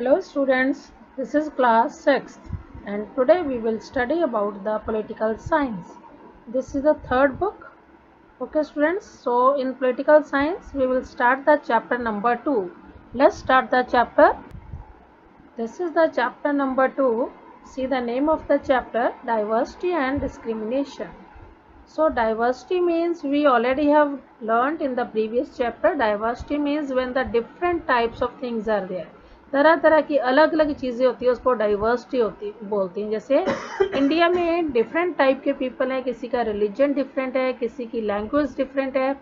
Hello students, this is class 6th and today we will study about the political science. This is the third book. Okay students, so in political science we will start the chapter number 2. Let's start the chapter. This is the chapter number 2. See the name of the chapter, diversity and discrimination. So diversity means we already have learnt in the previous chapter. Diversity means when the different types of things are there. तरह तरह की अलग अलग चीज़ें होती है उसको diversity होती बोलते हैं. जैसे इंडिया में डिफरेंट टाइप के पीपल हैं, किसी का रिलीजन डिफरेंट है, किसी की लैंग्वेज डिफरेंट है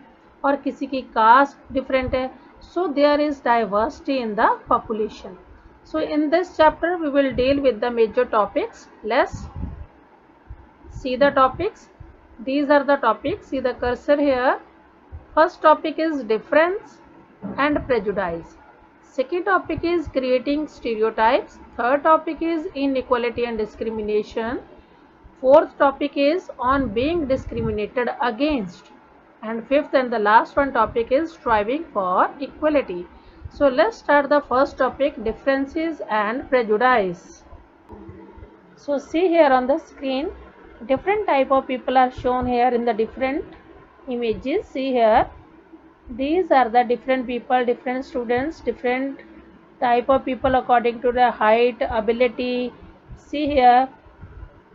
और किसी की कास्ट डिफरेंट है. So there is diversity in the population. So in this chapter we will deal with the major topics. Let's see the topics. These are the topics. See the cursor here. First topic is difference and prejudice. Second topic is creating stereotypes. Third topic is inequality and discrimination. Fourth topic is on being discriminated against. And fifth and the last one topic is striving for equality. So let's start the first topic, differences and prejudice. So see here on the screen, different type of people are shown here in the different images. See here, these are the different people, different students, different type of people according to their height, ability. See here,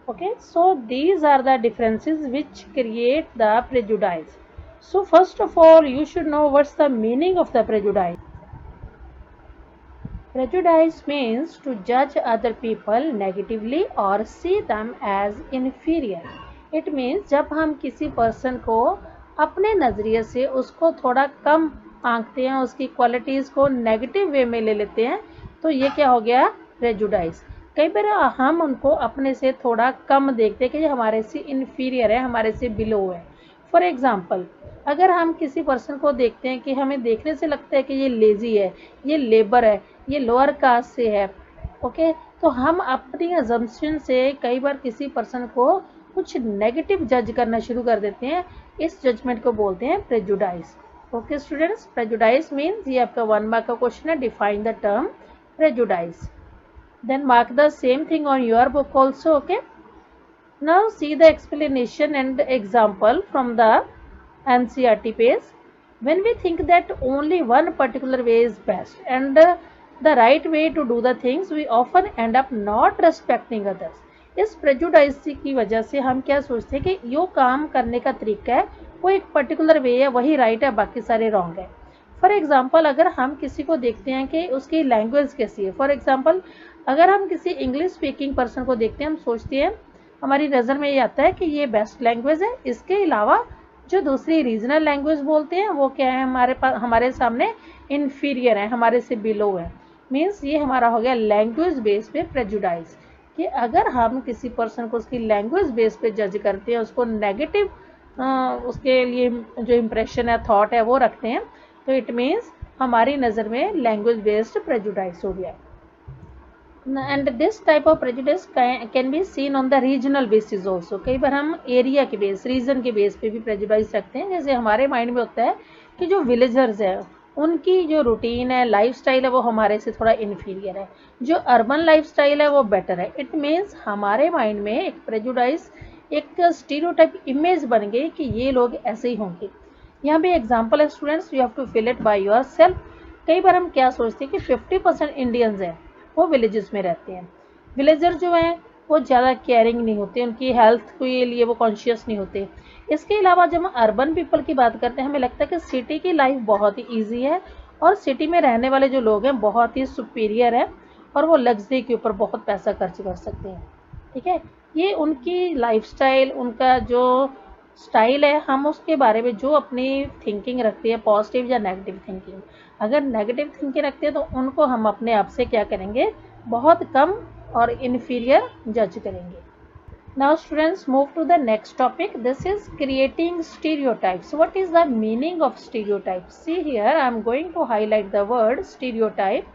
okay, so these are the differences which create the prejudice. So first of all you should know what's the meaning of the prejudice. Prejudice means to judge other people negatively or see them as inferior. It means जब हम किसी person को अपने नज़रिए से उसको थोड़ा कम आंकते हैं, उसकी क्वालिटीज़ को नेगेटिव वे में ले लेते हैं, तो ये क्या हो गया, प्रेजुडाइज. कई बार हम उनको अपने से थोड़ा कम देखते हैं कि ये हमारे से इन्फीरियर है, हमारे से बिलो है. फॉर एग्ज़ाम्पल, अगर हम किसी पर्सन को देखते हैं कि हमें देखने से लगता है कि ये लेज़ी है, ये लेबर है, ये लोअर कास्ट से है, ओके, तो हम अपनी अजम्पशन से कई बार किसी पर्सन को कुछ नेगेटिव जज करना शुरू कर देते हैं. इस जजमेंट को बोलते हैं prejudice. Okay students, prejudice means, ये आपका 1 मार्क का क्वेश्चन है, define the term prejudice. Then mark the same thing on your book also. Okay, now see the explanation and example from the NCERT page. When we think that only one particular way is best and the right way to do the things, we often end up not respecting others. इस prejudice की वजह से हम क्या सोचते हैं कि यो काम करने का तरीका है, वो एक पर्टिकुलर वे है, वही राइट है, बाकी सारे रॉन्ग है. फॉर एग्जाम्पल, अगर हम किसी को देखते हैं कि उसकी लैंग्वेज कैसी है, फॉर एग्जाम्पल अगर हम किसी इंग्लिश स्पीकिंग पर्सन को देखते हैं, हम सोचते हैं, हमारी नज़र में ये आता है कि ये बेस्ट लैंग्वेज है. इसके अलावा जो दूसरी रीजनल लैंग्वेज बोलते हैं वो क्या है, हमारे सामने इन्फीरियर है, हमारे से बिलो है. मीन्स ये हमारा हो गया लैंग्वेज बेस पे प्रेजुडाइज, कि अगर हम किसी पर्सन को उसकी लैंग्वेज बेस पे जज करते हैं, उसको नेगेटिव उसके लिए जो इम्प्रेशन है, थॉट है, वो रखते हैं, तो इट मीन्स हमारी नज़र में लैंग्वेज बेस्ड प्रेजुडाइज हो गया. And this type of prejudice can be seen on the regional basis also. कई बार हम एरिया के बेस, रीजन के बेस पे भी प्रेजुडाइज रखते हैं. जैसे हमारे माइंड में होता है कि जो विलेजर्स हैं उनकी जो रूटीन है, लाइफस्टाइल है, वो हमारे से थोड़ा इन्फीरियर है, जो अर्बन लाइफस्टाइल है वो बेटर है. इट मीन्स हमारे माइंड में एक प्रेजुडाइज, एक स्टीरियोटाइप इमेज बन गई कि ये लोग ऐसे ही होंगे. यहाँ पे एग्जाम्पल है students, you have to fill it by yourself. कई बार हम क्या सोचते हैं कि 50% इंडियंस हैं वो विलेजेस में रहते हैं. विलेजर जो हैं वो ज़्यादा केयरिंग नहीं होते, उनकी हेल्थ के लिए वो कॉन्शियस नहीं होते. इसके अलावा जब हम अर्बन पीपल की बात करते हैं, हमें लगता है कि सिटी की लाइफ बहुत ही ईजी है और सिटी में रहने वाले जो लोग हैं बहुत ही सुपीरियर है और वो लग्जरी के ऊपर बहुत पैसा खर्च कर सकते हैं. ठीक है, ये उनकी लाइफस्टाइल, उनका जो स्टाइल है, हम उसके बारे में जो अपनी थिंकिंग रखते हैं, पॉजिटिव या नेगेटिव थिंकिंग, अगर नेगेटिव थिंकिंग रखते हैं तो उनको हम अपने आप से क्या करेंगे, बहुत कम और इन्फीरियर जज करेंगे. Now students, move to the next topic. This is creating stereotypes. What is the meaning of stereotype? See here, I am going to highlight the word stereotype.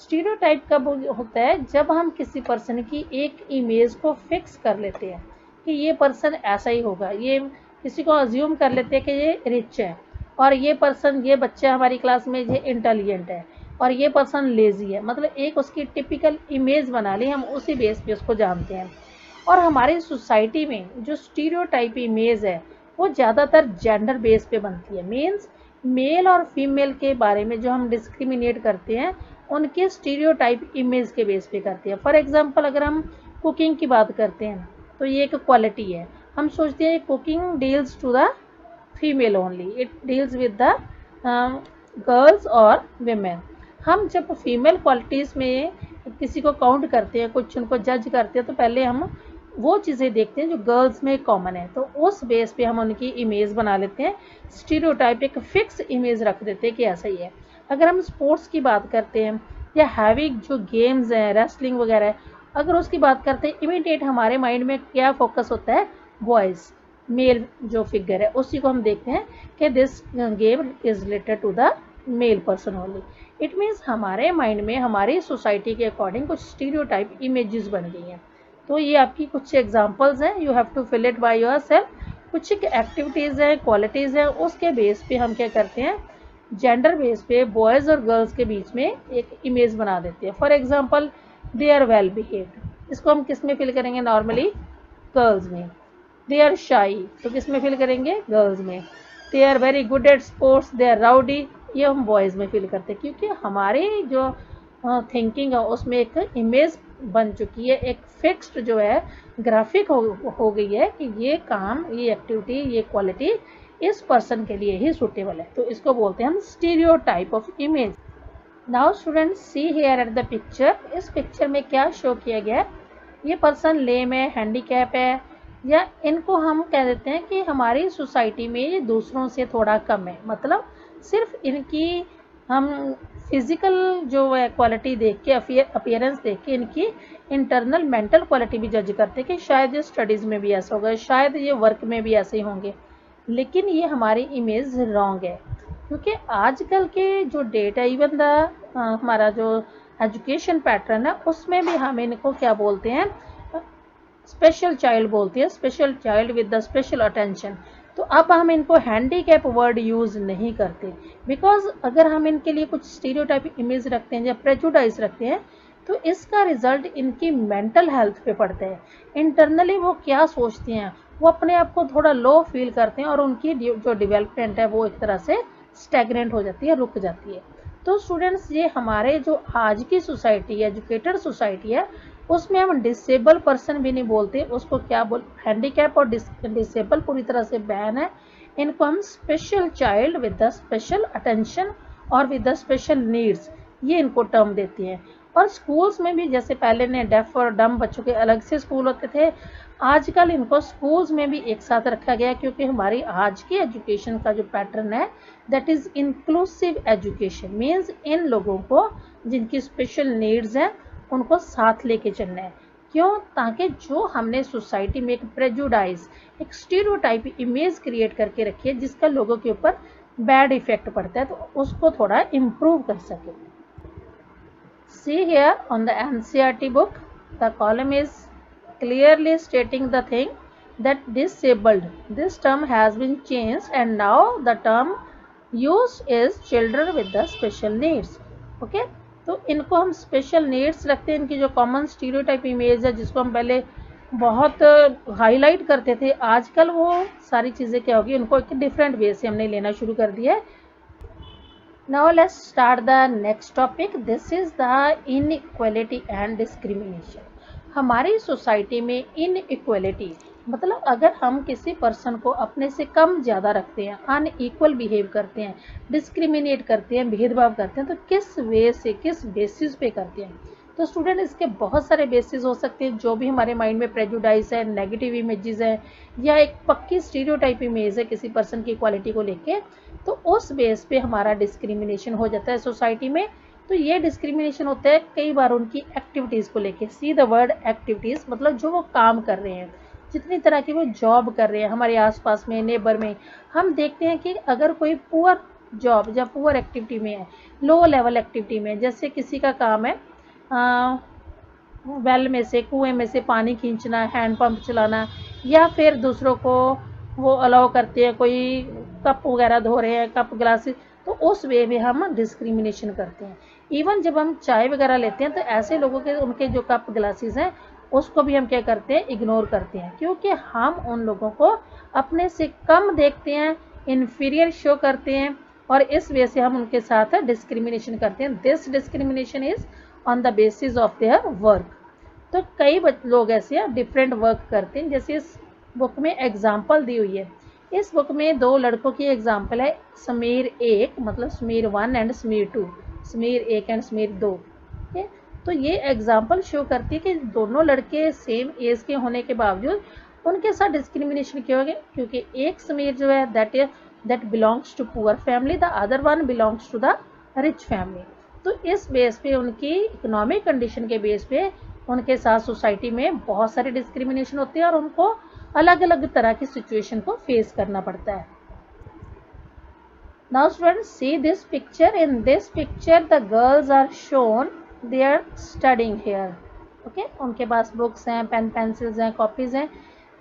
Stereotype कब होता है, जब हम किसी पर्सन की एक इमेज को फिक्स कर लेते हैं कि ये पर्सन ऐसा ही होगा. ये किसी को अज्यूम कर लेते हैं कि ये रिच है और ये पर्सन, ये बच्चा हमारी क्लास में ये इंटेलिजेंट है, और ये पर्सन लेजी है, मतलब एक उसकी टिपिकल इमेज बना ली, हम उसी बेस पे उसको जानते हैं। और हमारी सोसाइटी में जो स्टीरियोटाइप इमेज है वो ज़्यादातर जेंडर बेस पे बनती है। मीन्स मेल और फीमेल के बारे में जो हम डिस्क्रिमिनेट करते हैं उनके स्टीरियोटाइप इमेज के बेस पे करते हैं। फॉर एग्जांपल अगर हम कुकिंग की बात करते हैं तो ये एक क्वालिटी है, हम सोचते हैं cooking deals to the female only, it deals with the girls और विमेन। हम जब फीमेल क्वालिटीज़ में किसी को काउंट करते हैं, कुछ उनको जज करते हैं, तो पहले हम वो चीज़ें देखते हैं जो गर्ल्स में कॉमन है, तो उस बेस पे हम उनकी इमेज बना लेते हैं, स्टीरियोटाइप एक फिक्स इमेज रख देते हैं कि ऐसा ही है। अगर हम स्पोर्ट्स की बात करते हैं या हैवी जो गेम्स हैं, रेसलिंग वगैरह, अगर उसकी बात करते हैं, इमीडिएट हमारे माइंड में क्या फोकस होता है, बॉयज़, मेल जो फिगर है उसी को हम देखते हैं कि this game is related to the male person only. It means हमारे माइंड में हमारी सोसाइटी के अकॉर्डिंग कुछ स्टीरियोटाइप इमेजेस बन गई हैं। तो ये आपकी कुछ एग्जांपल्स हैं, you have to fill it by yourself. कुछ एक्टिविटीज़ हैं, क्वालिटीज़ हैं, उसके बेस पे हम क्या करते हैं, जेंडर बेस पे बॉयज़ और गर्ल्स के बीच में एक इमेज बना देते हैं। For example they are well behaved, इसको हम किस में फिल करेंगे, नॉर्मली गर्ल्स में। दे आर शाई, तो किस में फिल करेंगे, गर्ल्स में। They are very good at sports, they are rowdy, ये हम बॉयज़ में फिल करते हैं, क्योंकि हमारी जो थिंकिंग है उसमें एक इमेज बन चुकी है, एक फिक्स्ड जो है ग्राफिक हो गई है कि ये काम, ये एक्टिविटी, ये क्वालिटी इस पर्सन के लिए ही सूटेबल है, तो इसको बोलते हैं हम stereotype of image. Now students see here at the picture, इस पिक्चर में क्या शो किया गया है, ये पर्सन लेम है, हैंडीकैप है, या इनको हम कह देते हैं कि हमारी सोसाइटी में ये दूसरों से थोड़ा कम है, मतलब सिर्फ इनकी हम फिजिकल जो है क्वालिटी देख के, अपीयरेंस देख के इनकी इंटरनल मेंटल क्वालिटी भी जज करते हैं कि शायद ये स्टडीज़ में भी ऐसा होगा, शायद ये वर्क में भी ऐसे ही होंगे। लेकिन ये हमारी इमेज रॉन्ग है, क्योंकि आजकल के जो डेट है, इवन द हमारा जो एजुकेशन पैटर्न है उसमें भी हम इनको क्या बोलते हैं, स्पेशल चाइल्ड बोलते हैं, special child with the special attention. तो अब हम इनको हैंडीकैप वर्ड यूज़ नहीं करते, बिकॉज अगर हम इनके लिए कुछ स्टीरियोटाइप इमेज रखते हैं या प्रेजुडाइज रखते हैं तो इसका रिजल्ट इनकी मेंटल हेल्थ पे पड़ता है। इंटरनली वो क्या सोचते हैं, वो अपने आप को थोड़ा लो फील करते हैं और उनकी जो डेवलपमेंट है वो एक तरह से स्टैग्नेंट हो जाती है, रुक जाती है। तो स्टूडेंट्स ये हमारे जो आज की सोसाइटी है, एजुकेटेड सोसाइटी है, उसमें हम डिसेबल पर्सन भी नहीं बोलते, उसको क्या बोल, हैंडीकैप और डिसेबल पूरी तरह से बैन है। इनको हम special child with the special attention और विद द स्पेशल नीड्स, ये इनको टर्म देते हैं। और स्कूल्स में भी जैसे पहले ने डेफ और डम बच्चों के अलग से स्कूल होते थे, आजकल इनको स्कूल्स में भी एक साथ रखा गया, क्योंकि हमारी आज की एजुकेशन का जो पैटर्न है that is inclusive education, means in लोगों को जिनकी स्पेशल नीड्स हैं उनको साथ लेके चलना है। क्यों, ताकि जो हमने सोसाइटी में एक प्रेजुडाइज, एक स्टीरियोटाइप इमेज क्रिएट करके रखी है जिसका लोगों के ऊपर बैड इफेक्ट पड़ता है, तो उसको थोड़ा इम्प्रूव कर सके। See here on the NCERT book, the column is clearly stating the thing that disabled, this term has been changed and now the term used is children with the special needs. Okay, तो इनको हम special needs रखते हैं, इनकी जो common stereotype image है जिसको हम पहले बहुत हाईलाइट करते थे, आजकल वो सारी चीज़ें क्या होगी, उनको एक डिफरेंट वे से हमने लेना शुरू कर दिया है। Now let's start the next topic. This is the inequality and discrimination. हमारी सोसाइटी में इनइक्वलिटी मतलब अगर हम किसी पर्सन को अपने से कम ज़्यादा रखते हैं, अनइक्वल बिहेव करते हैं, डिस्क्रिमिनेट करते हैं, भेदभाव करते हैं, तो किस वे से, किस बेसिस पे करते हैं। तो स्टूडेंट इसके बहुत सारे बेसिस हो सकते हैं, जो भी हमारे माइंड में प्रेजुडाइज है, नेगेटिव इमेजेस है, या एक पक्की स्टीरियोटाइप इमेज है किसी पर्सन की क्वालिटी को लेके, तो उस बेस पे हमारा डिस्क्रिमिनेशन हो जाता है सोसाइटी में। तो ये डिस्क्रिमिनेशन होता है कई बार उनकी एक्टिविटीज़ को लेके। सी द वर्ड एक्टिविटीज़, मतलब जो वो काम कर रहे हैं, जितनी तरह की वो जॉब कर रहे हैं हमारे आसपास में, नेबर में, हम देखते हैं कि अगर कोई पुअर जॉब या पुअर एक्टिविटी में है, लो लेवल एक्टिविटी में, जैसे किसी का काम है वेल में से, कुएं में से पानी खींचना, हैंड पंप चलाना, या फिर दूसरों को वो अलाउ करते हैं, कोई कप वगैरह धो रहे हैं, कप ग्लासेस, तो उस वे में हम डिस्क्रिमिनेशन करते हैं। इवन जब हम चाय वगैरह लेते हैं तो ऐसे लोगों के उनके जो कप ग्लासेस हैं उसको भी हम क्या करते हैं, इग्नोर करते हैं, क्योंकि हम उन लोगों को अपने से कम देखते हैं, इन्फीरियर शो करते हैं, और इस वजह से हम उनके साथ डिस्क्रिमिनेशन करते हैं। This discrimination is on the basis of their work. तो कई लोग ऐसे हैं डिफरेंट वर्क करते हैं, जैसे इस बुक में एग्जाम्पल दी हुई है। इस बुक में 2 लड़कों की एग्जाम्पल है, समीर 1 मतलब समीर 1 एंड समीर 2, समीर 1 एंड समीर 2। ठीक है, तो ये एग्जाम्पल शो करती है कि दोनों लड़के सेम एज के होने के बावजूद उनके साथ डिस्क्रिमिनेशन क्यों है, क्योंकि एक समीर जो है that belongs to poor family, the other one belongs to the rich family. तो इस बेस पे, उनकी इकोनॉमिक कंडीशन के बेस पे उनके साथ सोसाइटी में बहुत सारे डिस्क्रिमिनेशन होते हैं और उनको अलग अलग तरह की सिचुएशन को फेस करना पड़ता है। Now students, see this picture. In this picture the girls are shown they are studying here. Okay, उनके पास बुक्स हैं, पेन पेंसिल्स हैं, कॉपीज हैं,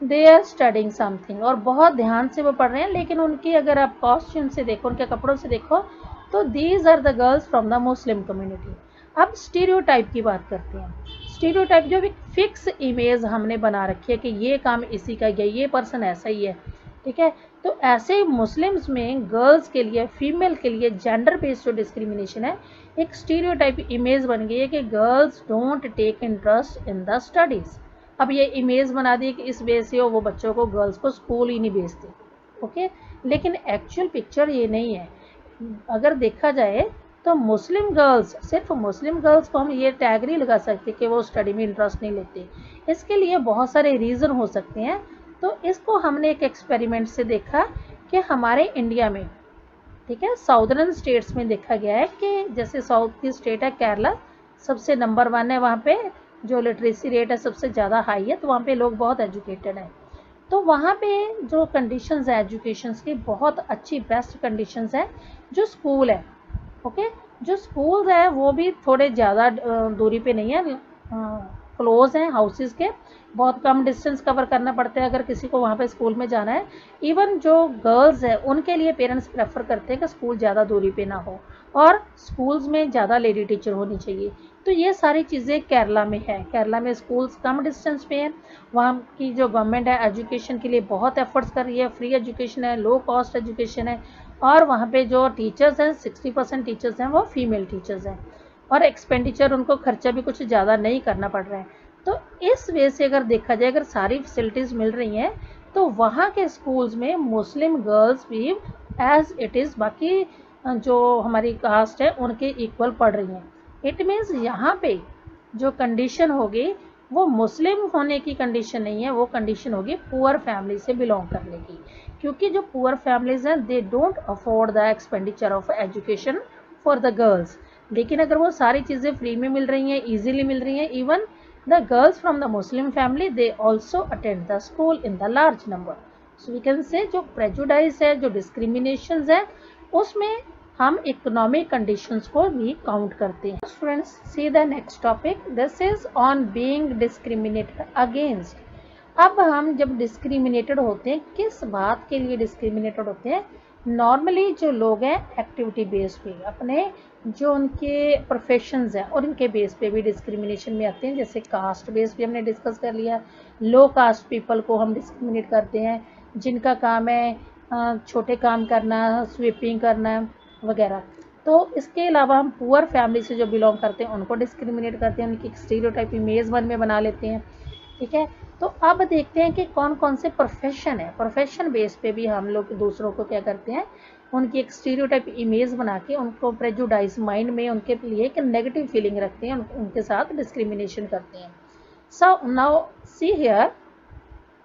they are studying something और बहुत ध्यान से वो पढ़ रहे हैं। लेकिन उनकी अगर आप कॉस्ट्यूम से देखो, उनके कपड़ों से देखो, तो these are the girls from the Muslim community। अब स्टीरियोटाइप की बात करते हैं। स्टीरियोटाइप जो एक फिक्स इमेज हमने बना रखी है कि ये काम इसी का, ये पर्सन ऐसा ही है। ठीक है, तो ऐसे मुस्लिम्स में गर्ल्स के लिए, फीमेल के लिए जेंडर बेस्ड जो डिस्क्रिमिनेशन है, एक स्टीरियोटाइप इमेज बन गई है कि girls don't take interest in the studies. अब ये इमेज बना दी कि इस वजह से वो बच्चों को, गर्ल्स को स्कूल ही नहीं भेजते। ओके, लेकिन एक्चुअल पिक्चर ये नहीं है। अगर देखा जाए तो मुस्लिम गर्ल्स, सिर्फ मुस्लिम गर्ल्स को हम ये टैग नहीं लगा सकते कि वो स्टडी में इंटरेस्ट नहीं लेते। इसके लिए बहुत सारे रीज़न हो सकते हैं। तो इसको हमने एक एक्सपेरिमेंट से देखा कि हमारे इंडिया में, ठीक है, साउदर्न स्टेट्स में देखा गया है कि जैसे साउथ की स्टेट है केरला, सबसे नंबर 1 है, वहाँ पे जो लिटरेसी रेट है सबसे ज़्यादा हाई है, तो वहाँ पे लोग बहुत एजुकेटेड हैं। तो वहाँ पे जो कंडीशंस है एजुकेशंस की, बहुत अच्छी बेस्ट कंडीशंस है। जो स्कूल है, ओके, जो स्कूल है वो भी थोड़े ज़्यादा दूरी पे नहीं है, क्लोज हैं हाउसेस के, बहुत कम डिस्टेंस कवर करना पड़ता है अगर किसी को वहाँ पे स्कूल में जाना है। इवन जो गर्ल्स है उनके लिए पेरेंट्स प्रेफर करते हैं कि स्कूल ज़्यादा दूरी पे ना हो और स्कूल्स में ज़्यादा लेडी टीचर होनी चाहिए। तो ये सारी चीज़ें केरला में है। केरला में स्कूल्स कम डिस्टेंस पे हैं, वहाँ की जो गवर्नमेंट है एजुकेशन के लिए बहुत एफर्ट्स कर रही है, फ्री एजुकेशन है, लो कॉस्ट एजुकेशन है, और वहाँ पे जो टीचर्स हैं 60% टीचर्स हैं वो फीमेल टीचर्स हैं, और एक्सपेंडिचर उनको खर्चा भी कुछ ज़्यादा नहीं करना पड़ रहा है। तो इस वजह से अगर देखा जाए, अगर सारी फैसिलिटीज़ मिल रही हैं, तो वहाँ के स्कूल्स में मुस्लिम गर्ल्स भी एज इट इज़ बाकी जो हमारी कास्ट है उनके इक्वल पढ़ रही हैं। इट मीन्स यहाँ पे जो कंडीशन होगी वो मुस्लिम होने की कंडीशन नहीं है, वो कंडीशन होगी पुअर फैमिली से बिलोंग करने की, क्योंकि जो पुअर फैमिलीज हैं they don't afford the expenditure of education for the girls. लेकिन अगर वो सारी चीज़ें फ्री में मिल रही हैं, ईजिली मिल रही हैं, even the girls from the Muslim family they also attend the school in the large number. So we can say जो prejudice है, जो discriminations है, उसमें हम economic conditions को भी काउंट करते हैं। Students, see the next topic. This is on being discriminated against. अब हम जब डिस्क्रिमिनेटेड होते हैं, किस बात के लिए डिस्क्रिमिनेटेड होते हैं? नॉर्मली जो लोग हैं एक्टिविटी बेस पे, अपने जो उनके प्रोफेशंस हैं और उनके बेस पे भी डिस्क्रिमिनेशन में आते हैं। जैसे कास्ट बेस पे हमने डिस्कस कर लिया, लो कास्ट पीपल को हम डिस्क्रिमिनेट करते हैं, जिनका काम है छोटे काम करना, स्वीपिंग करना वगैरह। तो इसके अलावा हम पुअर फैमिली से जो बिलोंग करते हैं उनको डिस्क्रिमिनेट करते हैं, उनकी स्टीरियोटाइप इमेज वन में बना लेते हैं। ठीक है, तो अब देखते हैं कि कौन कौन से प्रोफेशन है। प्रोफेशन बेस पे भी हम लोग दूसरों को क्या करते हैं, उनकी एक स्टीरियोटाइप इमेज बना के उनको प्रेजुडाइज माइंड में उनके लिए एक नेगेटिव फीलिंग रखते हैं, उनके साथ डिस्क्रिमिनेशन करते हैं। So now see here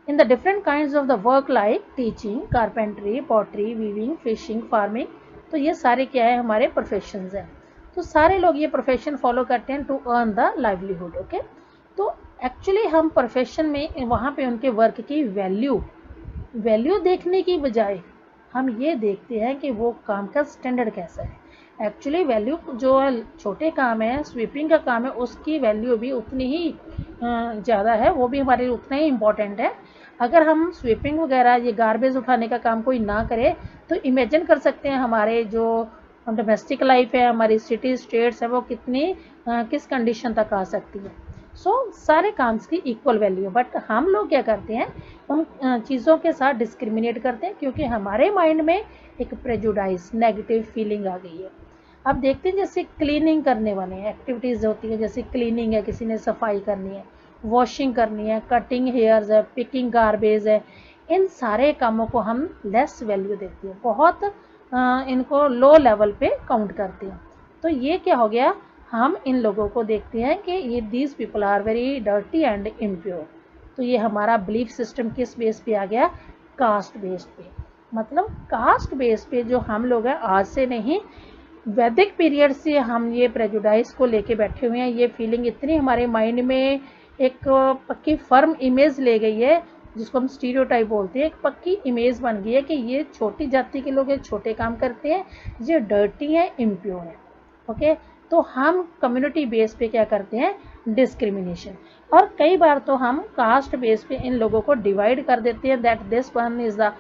in the different kinds of the work like teaching, carpentry, pottery, weaving, fishing, farming. तो ये सारे क्या है, हमारे प्रोफेशंस हैं। तो सारे लोग ये प्रोफेशन फॉलो करते हैं to earn the livelihood. Okay, तो एक्चुअली हम प्रोफेशन में वहाँ पे उनके वर्क की वैल्यू देखने की बजाय हम ये देखते हैं कि वो काम का स्टैंडर्ड कैसा है। एक्चुअली वैल्यू जो है, छोटे काम है, स्वीपिंग का काम है, उसकी वैल्यू भी उतनी ही ज़्यादा है, वो भी हमारे लिए उतना ही इम्पोर्टेंट है। अगर हम स्वीपिंग वगैरह, ये गार्बेज उठाने का काम कोई ना करे, तो इमेजिन कर सकते हैं हमारे जो डोमेस्टिक लाइफ है, हमारी सिटी स्टेट्स है, वो कितनी किस कंडीशन तक आ सकती है। सारे काम्स की इक्वल वैल्यू है, बट हम लोग क्या करते हैं, उन चीज़ों के साथ डिस्क्रिमिनेट करते हैं क्योंकि हमारे माइंड में एक प्रेजुडाइज नेगेटिव फीलिंग आ गई है। अब देखते हैं जैसे क्लीनिंग करने वाले एक्टिविटीज़ होती है, जैसे क्लीनिंग है, किसी ने सफाई करनी है, वॉशिंग करनी है, कटिंग हेयर्स है, पिकिंग गार्बेज है, इन सारे कामों को हम लेस वैल्यू देते हैं, बहुत इनको लो लेवल पे काउंट करते हैं। तो ये क्या हो गया, हम इन लोगों को देखते हैं कि ये these people are very dirty and impure. तो ये हमारा बिलीफ सिस्टम किस बेस पे आ गया, कास्ट बेस पे। मतलब कास्ट बेस पे जो हम लोग हैं, आज से नहीं, वैदिक पीरियड से हम ये प्रेजुडाइज को लेके बैठे हुए हैं। ये फीलिंग इतनी हमारे माइंड में एक पक्की फर्म इमेज ले गई है, जिसको हम स्टीरियोटाइप बोलते हैं। एक पक्की इमेज बन गई है कि ये छोटी जाति के लोग हैं, छोटे काम करते हैं, ये डर्टी हैं, इम्प्योर हैं। ओके, तो हम कम्युनिटी बेस पे क्या करते हैं, डिस्क्रिमिनेशन। और कई बार तो हम कास्ट बेस पे इन लोगों को डिवाइड कर देते हैं, that this one is the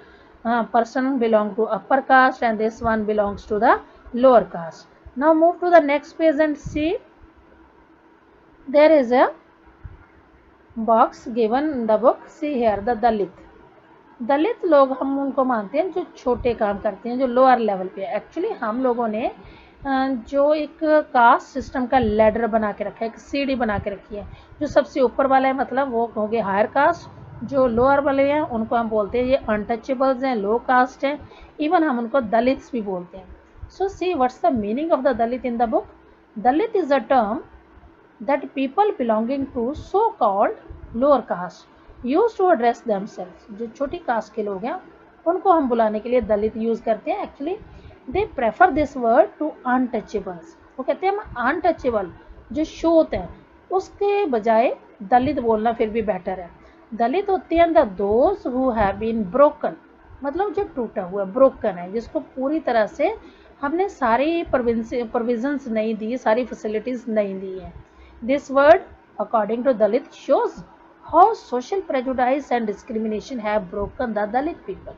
person belong to upper caste and this one belongs to the lower caste. Now move to the next page and see, there is a box given in the book. See here, the दलित लोग हम उनको मानते हैं जो छोटे काम करते हैं, जो लोअर लेवल पे। एक्चुअली हम लोगों ने जो एक कास्ट सिस्टम का लैडर बना के रखा है, एक सीढ़ी बना के रखी है। जो सबसे ऊपर वाला है मतलब वो हो गया हायर कास्ट, जो लोअर वाले हैं उनको हम बोलते हैं ये अनटचेबल्स हैं, लो कास्ट हैं, इवन हम उनको दलित्स भी बोलते हैं। So see what's the meaning of the Dalit in the book. Dalit is a term that people belonging to so called lower caste use to address themselves. जो छोटी कास्ट के लोग हैं उनको हम बुलाने के लिए दलित यूज करते हैं। Actually they prefer this word to untouchables. वो कहते हैं हम अनटचेबल जो छूत हैं उसके बजाय दलित बोलना फिर भी बेटर है। दलित होते हैं the those who have been broken, मतलब जो टूटा हुआ ब्रोकन है, जिसको पूरी तरह से हमने सारी प्रोविजंस नहीं दी, सारी फैसिलिटीज नहीं दी है। This word according to Dalit shows how social prejudice and discrimination have broken the Dalit people.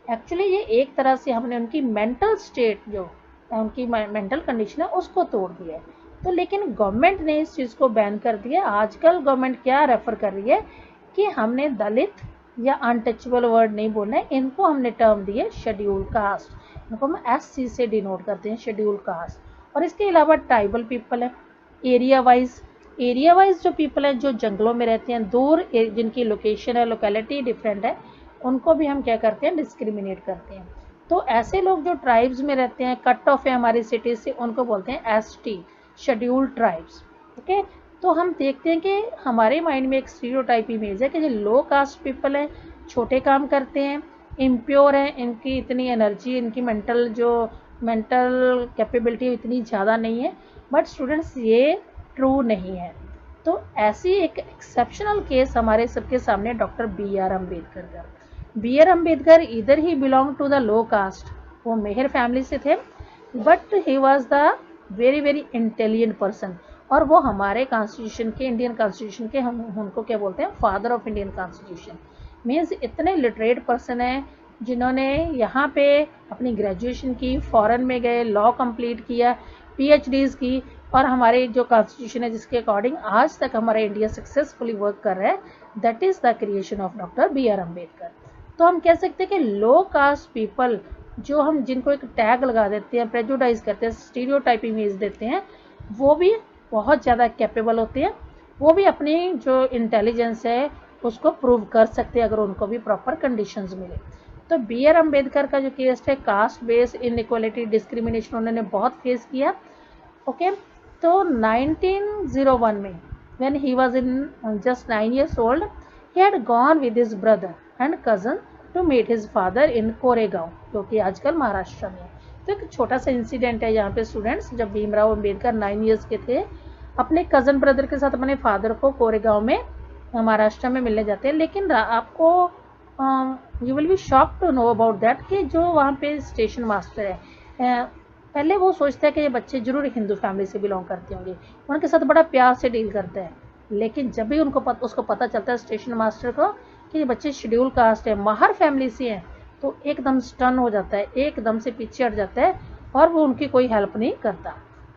Actually ये एक तरह से हमने उनकी मेंटल स्टेट, जो उनकी मेंटल कंडीशन है, उसको तोड़ दिया है। तो लेकिन गवर्नमेंट ने इस चीज़ को बैन कर दिया। आजकल गवर्नमेंट क्या रेफर कर रही है कि हमने दलित या अनटचेबल वर्ड नहीं बोलना है, इनको हमने टर्म दी है शेड्यूल कास्ट। इनको हम SC से डिनोट करते हैं, शेड्यूल कास्ट। और इसके अलावा ट्राइबल पीपल है, एरिया वाइज जो पीपल हैं जो जंगलों में रहते हैं, दूर जिनकी लोकेशन है, लोकेलिटी डिफरेंट है, उनको भी हम क्या करते हैं, डिस्क्रिमिनेट करते हैं। तो ऐसे लोग जो ट्राइब्स में रहते हैं, कट ऑफ है हमारी सिटी से, उनको बोलते हैं ST, शेड्यूल्ड ट्राइब्स। ओके, तो हम देखते हैं कि हमारे माइंड में एक स्टीरियोटाइप इमेज है कि जो लो कास्ट पीपल हैं, छोटे काम करते हैं, इम्प्योर हैं, इनकी इतनी एनर्जी, इनकी मेंटल कैपेबिलिटी इतनी ज़्यादा नहीं है। बट स्टूडेंट्स ये ट्रू नहीं है। तो ऐसी एक एक्सेप्शनल केस हमारे सबके सामने डॉक्टर BR अम्बेडकर का। BR अम्बेडकर इधर ही belong to the low caste, वो मेहर फैमिली से थे, but he was the very very intelligent person. और वो हमारे कॉन्स्टिट्यूशन के, इंडियन कॉन्स्टिट्यूशन के, हम उनको क्या बोलते हैं, father of Indian constitution. Means इतने लिटरेट पर्सन हैं जिन्होंने यहाँ पे अपनी ग्रेजुएशन की, फॉरेन में गए, लॉ कंप्लीट किया, PhDs की, और हमारे जो कॉन्स्टिट्यूशन है जिसके अकॉर्डिंग आज तक हमारा इंडिया सक्सेसफुली वर्क कर रहा है, that is the creation of doctor BR Ambedkar. तो हम कह सकते हैं कि लो कास्ट पीपल जो हम जिनको एक टैग लगा देते हैं, प्रेजुडाइज करते हैं, स्टीरियोटाइप इमेज देते हैं, वो भी बहुत ज़्यादा कैपेबल होते हैं। वो भी अपनी जो इंटेलिजेंस है उसको प्रूव कर सकते हैं अगर उनको भी प्रॉपर कंडीशंस मिले। तो BR अम्बेडकर का जो केस है, कास्ट बेस इनइक्वालिटी, डिस्क्रिमिनेशन उन्होंने बहुत फेस किया। ओके, तो 1901 में when he was in just 9 years old, he had gone with his brother and cousin to meet his father in Koregaon, जो कि आजकल महाराष्ट्र में है। तो एक छोटा सा इंसिडेंट है यहाँ पे स्टूडेंट्स, जब भीमराव अम्बेडकर 9 years के थे, अपने कज़न ब्रदर के साथ अपने फादर को कोरेगांव में महाराष्ट्र में मिलने जाते हैं। लेकिन आपको you will be shock to know about that कि जो वहाँ पे स्टेशन मास्टर है, पहले वो सोचता है कि ये बच्चे जरूर हिंदू फैमिली से बिलोंग करते होंगे, उनके साथ बड़ा प्यार से डील करते हैं। लेकिन जब भी उसको पता चलता है स्टेशन मास्टर को कि ये बच्चे शेड्यूल कास्ट है, माहर फैमिली से हैं, तो एकदम स्टन हो जाता है, एकदम से पीछे हट जाता है और वो उनकी कोई हेल्प नहीं करता।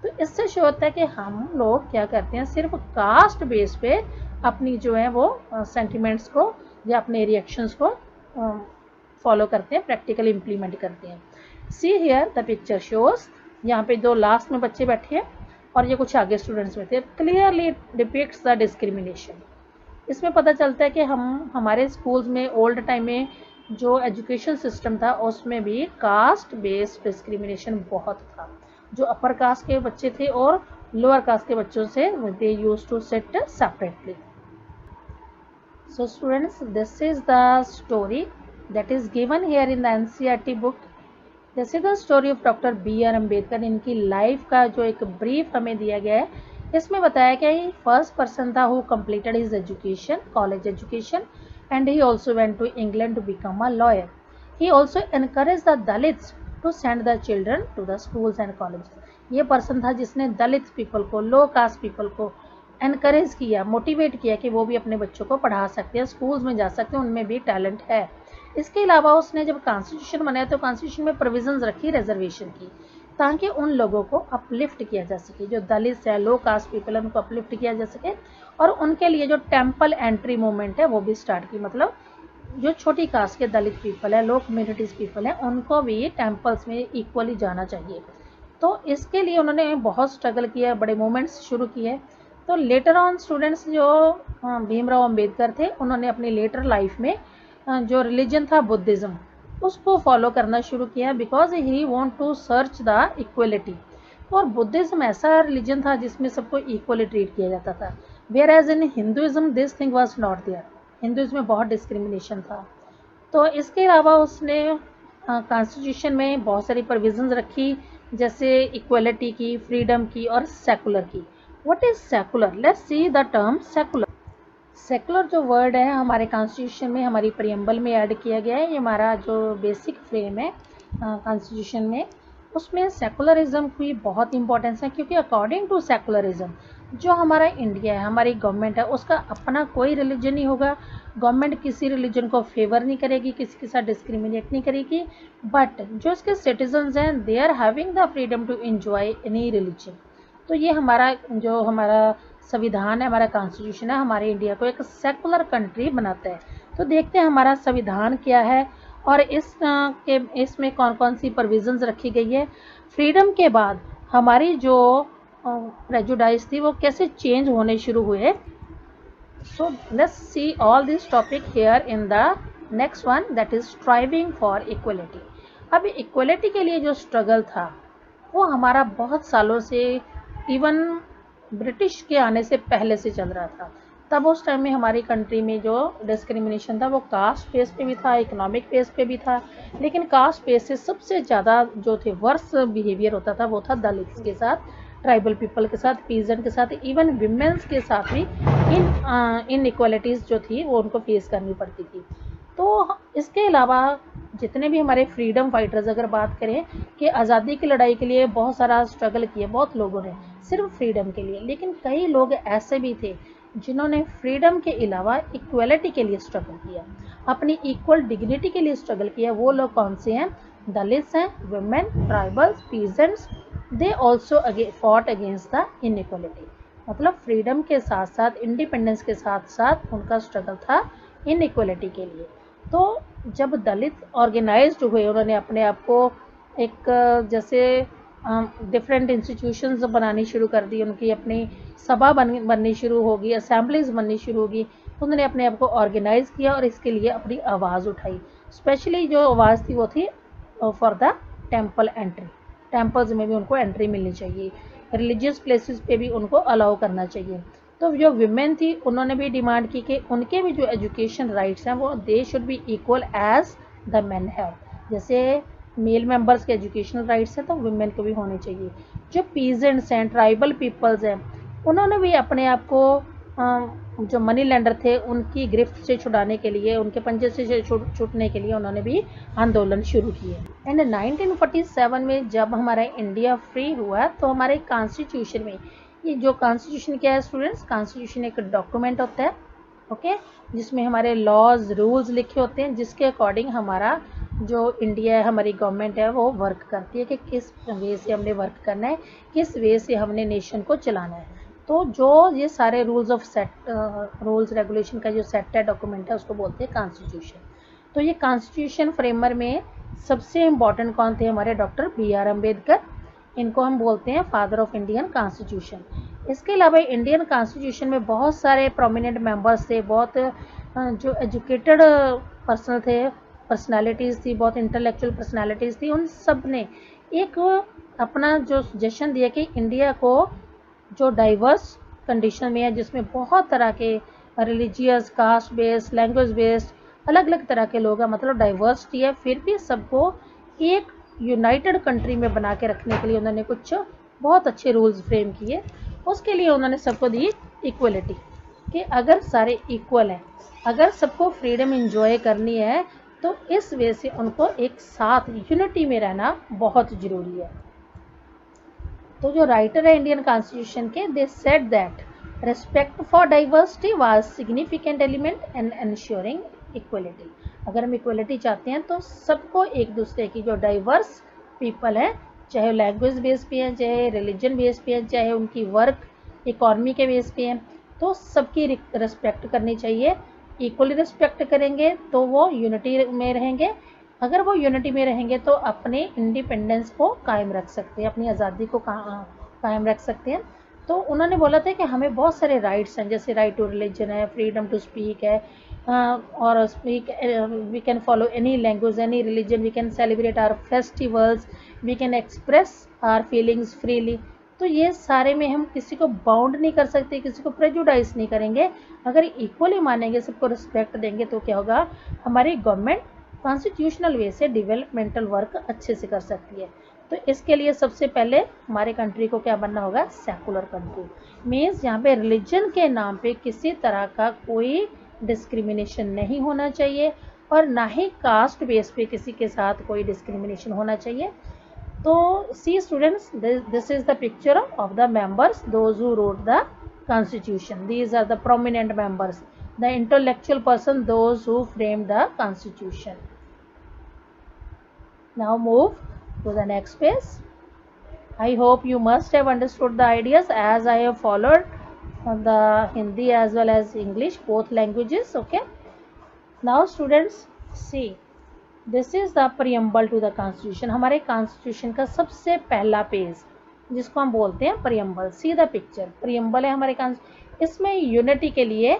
तो इससे शो होता है कि हम लोग क्या करते हैं, सिर्फ कास्ट बेस पे अपनी जो है वो सेंटिमेंट्स को या अपने रिएक्शंस को फॉलो करते हैं, प्रैक्टिकल इम्प्लीमेंट करते हैं। See here the picture shows, यहाँ पे दो लास्ट में बच्चे बैठे हैं और ये कुछ आगे स्टूडेंट्स बैठे हैं। Clearly depicts the discrimination. इसमें पता चलता है कि हमारे स्कूल्स में ओल्ड टाइम में जो एजुकेशन सिस्टम था उसमें भी कास्ट बेस्ड डिस्क्रिमिनेशन बहुत था। जो अपर कास्ट के बच्चे थे और लोअर कास्ट के बच्चों से they used to sit separately. So students, this is the story that is given here in the NCERT book. This is the story of Dr. B.R. Ambedkar. इनकी लाइफ का जो एक ब्रीफ हमें दिया गया है, इसमें बताया गया है फर्स्ट पर्सन था who completed his education, college education, and he also went to England to become a lawyer. He also encouraged the Dalits to send the children to the schools and colleges. ये person था जिसने दलित people को, लो caste people को encourage किया, motivate किया कि वो भी अपने बच्चों को पढ़ा सकते हैं, स्कूल्स में जा सकते हैं, उनमें भी टैलेंट है। इसके अलावा उसने जब कॉन्स्टिट्यूशन बनाया तो कॉन्स्टिट्यूशन में प्रोविजंस रखी रिजर्वेशन की, ताकि उन लोगों को अपलिफ्ट किया जा सके, जो दलित है, लो कास्ट पीपल है, उनको अपलिफ्ट किया जा सके। और उनके लिए जो टेम्पल एंट्री मूवमेंट है वो भी स्टार्ट की, मतलब जो छोटी कास्ट के दलित पीपल है, लो कम्युनिटीज पीपल है, उनको भी टेम्पल्स में इक्वली जाना चाहिए। तो इसके लिए उन्होंने बहुत स्ट्रगल किया, बड़े मूवमेंट्स शुरू किए। तो लेटर ऑन स्टूडेंट्स जो भीमराव अंबेडकर थे, उन्होंने अपनी लेटर लाइफ में जो रिलीजन था बुद्धिज़्म, उसको फॉलो करना शुरू किया, because he want to search the equality. और बुद्धिज़्म ऐसा रिलीजन था जिसमें सबको इक्वली ट्रीट किया जाता था, whereas in Hinduism this thing was not there. Hinduism में बहुत डिस्क्रिमिनेशन था। तो इसके अलावा उसने कॉन्स्टिट्यूशन में बहुत सारी प्रोविजंस रखी, जैसे इक्वलिटी की, फ्रीडम की और सेकुलर की। What is secular? Let's see the term secular. Secular जो वर्ड है हमारे कॉन्स्टिट्यूशन में, हमारी प्रियम्बल में ऐड किया गया है। ये हमारा जो बेसिक फ्रेम है कॉन्स्टिट्यूशन में, उसमें सेकुलरिज्म की बहुत इंपॉर्टेंस है, क्योंकि अकॉर्डिंग टू सेकुलरिज्म जो हमारा इंडिया है, हमारी गवर्नमेंट है, उसका अपना कोई रिलीजन नहीं होगा। गवर्नमेंट किसी रिलीजन को फेवर नहीं करेगी, किसी के साथ डिस्क्रिमिनेट नहीं करेगी, बट जो इसके सिटीजन्स हैं they are having the freedom to enjoy any religion. तो ये हमारा जो हमारा संविधान है, हमारा कॉन्स्टिट्यूशन है, हमारे इंडिया को एक सेकुलर कंट्री बनाता है। तो देखते हैं हमारा संविधान क्या है और इसमें कौन कौन सी प्रोविजंस रखी गई है। फ्रीडम के बाद हमारी जो प्रेजुडाइज थी वो कैसे चेंज होने शुरू हुए। So let's see all this topic here in the next one, that is striving for equality. अब इक्वलिटी के लिए जो स्ट्रगल था वो हमारा बहुत सालों से, इवन ब्रिटिश के आने से पहले से चल रहा था। तब उस टाइम में हमारी कंट्री में जो डिस्क्रिमिनेशन था वो कास्ट बेस पे भी था, इकोनॉमिक बेस पे भी था, लेकिन कास्ट बेस से सबसे ज़्यादा जो थे वर्स बिहेवियर होता था वो था दलित्स के साथ, ट्राइबल पीपल के साथ, पीजेंट के साथ, इवन विमेंस के साथ भी इन इक्वालिटीज़ जो थी वो उनको फेस करनी पड़ती थी। तो इसके अलावा जितने भी हमारे फ्रीडम फाइटर्स, अगर बात करें कि आज़ादी की लड़ाई के लिए बहुत सारा स्ट्रगल किया बहुत लोगों ने सिर्फ फ्रीडम के लिए, लेकिन कई लोग ऐसे भी थे जिन्होंने फ्रीडम के अलावा इक्वलिटी के लिए स्ट्रगल किया, अपनी इक्वल डिग्निटी के लिए स्ट्रगल किया। वो लोग कौन से हैं? दलित्स हैं, women, tribals, peasants. They also fought against the inequality. मतलब फ्रीडम के साथ साथ, इंडिपेंडेंस के साथ साथ उनका स्ट्रगल था इनइक्वलिटी के लिए। तो जब दलित ऑर्गेनाइज्ड हुए, उन्होंने अपने आप को एक जैसे डिफरेंट इंस्टीट्यूशंस बनानी शुरू कर दी, उनकी अपनी सभा बननी शुरू होगी, असेंबलीज बननी शुरू होगी, उन्होंने अपने आप को ऑर्गेनाइज किया और इसके लिए अपनी आवाज़ उठाई। स्पेशली जो आवाज़ थी वो थी for the temple entry. Temples में भी उनको एंट्री मिलनी चाहिए, रिलीजियस प्लेसेस पे भी उनको अलाउ करना चाहिए। तो जो विमेन थी उन्होंने भी डिमांड की कि उनके भी जो एजुकेशन राइट्स हैं वो they should be equal as the men have. जैसे मेल मेंबर्स के एजुकेशनल राइट्स हैं तो वुमेन को भी होने चाहिए। जो पीजेंट्स हैं, ट्राइबल पीपल्स हैं, उन्होंने भी अपने आप को जो मनी लेंडर थे उनकी गिरफ्त से छुड़ाने के लिए, उनके पंजे से छूटने के लिए उन्होंने भी आंदोलन शुरू किए। एंड 1947 में जब हमारा इंडिया फ्री हुआ तो हमारे कॉन्स्टिट्यूशन में, ये जो कॉन्स्टिट्यूशन क्या है स्टूडेंट्स, कॉन्स्टिट्यूशन एक डॉक्यूमेंट होता है, ओके, जिसमें हमारे लॉज रूल्स लिखे होते हैं, जिसके अकॉर्डिंग हमारा जो इंडिया है, हमारी गवर्नमेंट है, वो वर्क करती है कि किस वे से हमने वर्क करना है, किस वे से हमने नेशन को चलाना है। तो जो ये सारे रूल्स रेगुलेशन का जो सेट है, डॉक्यूमेंट है, उसको बोलते हैं कॉन्स्टिट्यूशन। तो ये कॉन्स्टिट्यूशन फ्रेमर में सबसे इम्पॉर्टेंट कौन थे? हमारे डॉक्टर बी.आर. अम्बेडकर। इनको हम बोलते हैं फादर ऑफ इंडियन कॉन्स्टिट्यूशन। इसके अलावा इंडियन कॉन्स्टिट्यूशन में बहुत सारे प्रोमिनेंट मेंबर्स थे, बहुत जो एजुकेटेड पर्सन थे, पर्सनालिटीज़ थी, बहुत इंटेलेक्चुअल पर्सनालिटीज़ थी। उन सब ने एक अपना जो सजेशन दिया कि इंडिया को जो डाइवर्स कंडीशन में है, जिसमें बहुत तरह के religious, caste based, language based, अलग अलग तरह के लोग हैं, मतलब डाइवर्सिटी है, फिर भी सबको एक यूनाइटेड कंट्री में बना के रखने के लिए उन्होंने कुछ बहुत अच्छे रूल्स फ्रेम किए। उसके लिए उन्होंने सबको दी इक्वलिटी, कि अगर सारे इक्वल हैं, अगर सबको फ्रीडम इंजॉय करनी है, तो इस वे से उनको एक साथ यूनिटी में रहना बहुत ज़रूरी है। तो जो राइटर है इंडियन कॉन्स्टिट्यूशन के, they said that respect for diversity was significant element in ensuring equality. अगर हम इक्वलिटी चाहते हैं तो सबको एक दूसरे की जो डाइवर्स पीपल हैं, चाहे लैंग्वेज बेस पे हैं, चाहे रिलीजन बेस पे हैं, चाहे उनकी वर्क इकॉनमी के बेस पे हैं, तो सबकी रिस्पेक्ट करनी चाहिए। इक्वली रिस्पेक्ट करेंगे तो वो यूनिटी में रहेंगे। अगर वो यूनिटी में रहेंगे तो अपने इंडिपेंडेंस को कायम रख सकते हैं, अपनी आज़ादी को कायम रख सकते हैं। तो उन्होंने बोला था कि हमें बहुत सारे राइट्स हैं, जैसे राइट टू रिलीजन है, फ्रीडम टू स्पीक है, और speak, we can follow any language, any religion, we can celebrate our festivals, we can express our feelings freely. तो ये सारे में हम किसी को बाउंड नहीं कर सकते, किसी को प्रेजुडाइज नहीं करेंगे। अगर इक्वली मानेंगे, सबको रिस्पेक्ट देंगे, तो क्या होगा, हमारी गवर्नमेंट कॉन्स्टिट्यूशनल वे से डेवलपमेंटल वर्क अच्छे से कर सकती है। तो इसके लिए सबसे पहले हमारे कंट्री को क्या बनना होगा? Secular country. मीन्स यहाँ पे रिलीजन के नाम पे किसी तरह का कोई डिस्क्रिमिनेशन नहीं होना चाहिए, और ना ही कास्ट बेस पे किसी के साथ कोई डिस्क्रिमिनेशन होना चाहिए। तो see students, this is the picture of the members, those who wrote the constitution. These are the prominent members, the intellectual person, those who framed the constitution. Now move to the next page. I hope you must have understood the ideas, as I have followed the Hindi as well as English, both languages. Okay, now students, see, this is the preamble to the constitution. हमारे constitution का सबसे पहला page, जिसको हम बोलते हैं preamble. See the picture, preamble है हमारे इसमें यूनिटी के लिए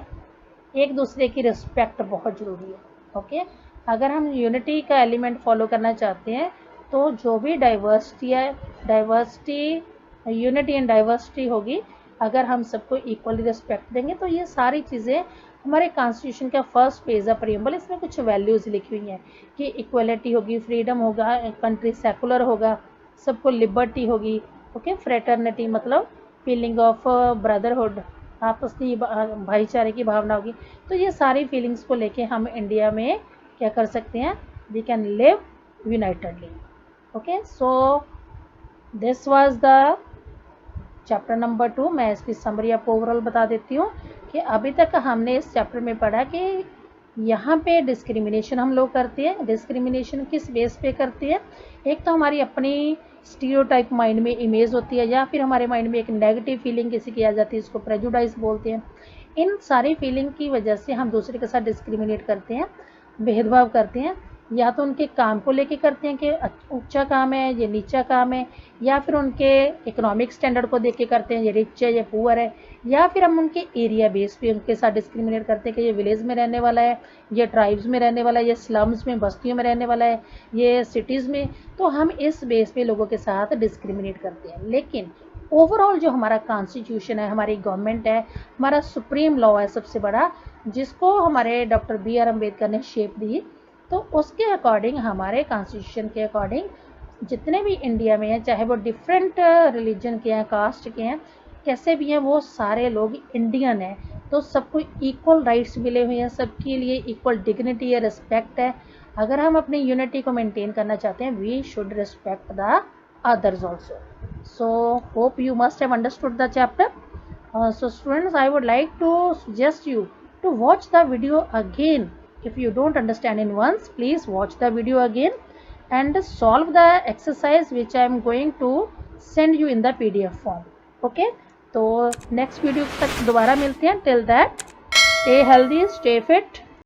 एक दूसरे की रिस्पेक्ट बहुत ज़रूरी है। ओके, अगर हम यूनिटी का एलिमेंट फॉलो करना चाहते हैं, तो जो भी डाइवर्सिटी है, यूनिटी एंड डाइवर्सिटी होगी, अगर हम सबको इक्वली रिस्पेक्ट देंगे, तो ये सारी चीज़ें हमारे कॉन्स्टिट्यूशन का फर्स्ट पेज है प्रीएम्बल। इसमें कुछ वैल्यूज़ लिखी हुई हैं कि इक्वलिटी होगी, फ्रीडम होगा, कंट्री सेकुलर होगा, सबको लिबर्टी होगी। ओके, फ्रेटर्निटी मतलब फीलिंग ऑफ ब्रदरहुड, आपस की भाईचारे की भावना होगी। तो ये सारी फीलिंग्स को लेके हम इंडिया में क्या कर सकते हैं? We can live unitedly. Okay, so this was the chapter number 2। मैं इसकी समरी आपको ओवरऑल बता देती हूँ कि अभी तक हमने इस चैप्टर में पढ़ा कि यहाँ पे डिस्क्रिमिनेशन हम लोग करते हैं। डिस्क्रिमिनेशन किस बेस पे करते हैं? एक तो हमारी अपनी स्टीरियोटाइप माइंड में इमेज होती है, या फिर हमारे माइंड में एक नेगेटिव फीलिंग किसी की आ जाती है, इसको प्रेजुडाइज बोलते हैं। इन सारी फीलिंग की वजह से हम दूसरे के साथ डिस्क्रिमिनेट करते हैं, भेदभाव करते हैं। या तो उनके काम को लेके करते हैं कि ऊंचा काम है, ये नीचा काम है, या फिर उनके इकोनॉमिक स्टैंडर्ड को देख के करते हैं, ये रिच है, ये पुअर है, या फिर हम उनके एरिया बेस पे उनके साथ डिस्क्रिमिनेट करते हैं कि ये विलेज में रहने वाला है, ये ट्राइब्स में रहने वाला है, ये स्लम्स में, बस्तियों में रहने वाला है, ये सिटीज़ में। तो हम इस बेस पे लोगों के साथ डिस्क्रिमिनेट करते हैं। लेकिन ओवरऑल जो हमारा कॉन्स्टिट्यूशन है, हमारी गवर्नमेंट है, हमारा सुप्रीम लॉ है सबसे बड़ा, जिसको हमारे डॉक्टर बी.आर. अम्बेडकर ने शेप दी, तो उसके अकॉर्डिंग, हमारे कॉन्स्टिट्यूशन के अकॉर्डिंग जितने भी इंडिया में हैं, चाहे वो डिफरेंट रिलीजन के हैं, कास्ट के हैं, कैसे भी हैं, वो सारे लोग इंडियन हैं। तो सबको इक्वल राइट्स मिले हुए हैं, सबके लिए इक्वल डिग्निटी है, रिस्पेक्ट है। अगर हम अपनी यूनिटी को मेंटेन करना चाहते हैं, we should respect the others also. So hope you must have understood the chapter. So students, I would like to suggest you to watch the video again If you don't understand in once, please watch the video again and solve the exercise which I am going to send you in the PDF form. Okay, तो next video तक दोबारा मिलते हैं. Till that, stay healthy, stay fit.